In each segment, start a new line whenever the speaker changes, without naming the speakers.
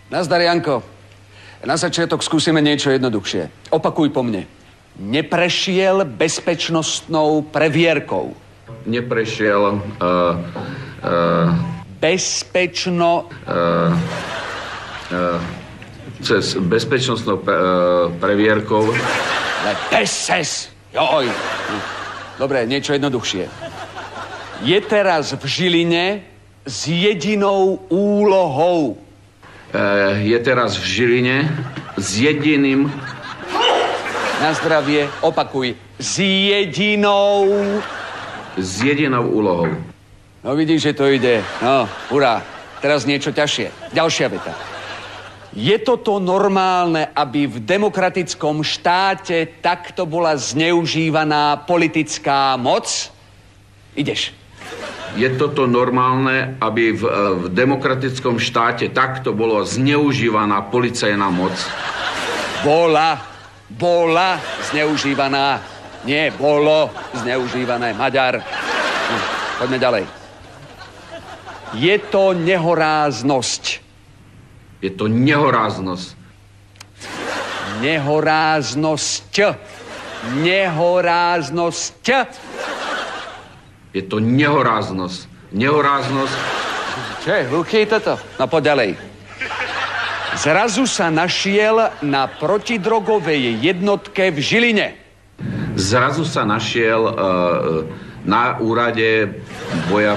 Nazdar, Janko. Na začiatok skúsime niečo jednoduchšie. Opakuj po mne. Neprešiel bezpečnostnou previerkou.
Neprešiel... cez bezpečnostnou previerkou.
Bezses. Joj. Dobre, niečo jednoduchšie. Je teraz v Žiline s jedinou úlohou.
Je teraz v Žiline s jediným...
Na zdravie, opakuj. S jedinou
úlohou.
No vidíš, že to ide. No, hurá. Teraz niečo ťažšie. Ďalšia veta. Je toto normálne, aby v demokratickom štáte takto bola zneužívaná politická moc? Ideš.
Je toto normálne, aby v demokratickom štáte takto bolo zneužívaná policajná moc?
Bola zneužívaná. Nie, bolo zneužívané. Maďar. Poďme ďalej. Je to nehoráznosť.
Je to nehoráznosť.
Nehoráznosť. Nehoráznosť.
Je to nehoráznosť. Nehoráznosť.
Čo je, hluchý toto? No poď ďalej. Zrazu sa našiel na protidrogovej jednotke v Žiline.
Zrazu sa našiel na úrade boja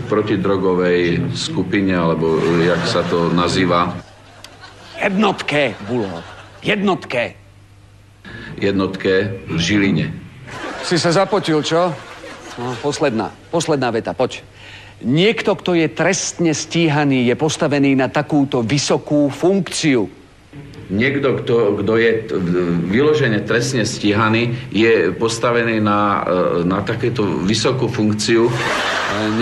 protidrogovej skupine, alebo jak sa to nazýva.
Jednotke, Bulo.
Jednotke v Žiline.
Si sa zapotil, čo? No, posledná veta, poď. Niekto, kto je trestne stíhaný, je postavený na takúto vysokú funkciu.
Niekto, kto je vyložene trestne stíhaný, je postavený na takéto vysokú funkciu.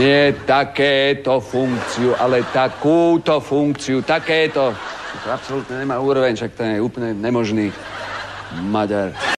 Nie takéto funkciu, ale takúto funkciu, takéto. To absolútne nemá úroveň, však to je úplne nemožný Maďar.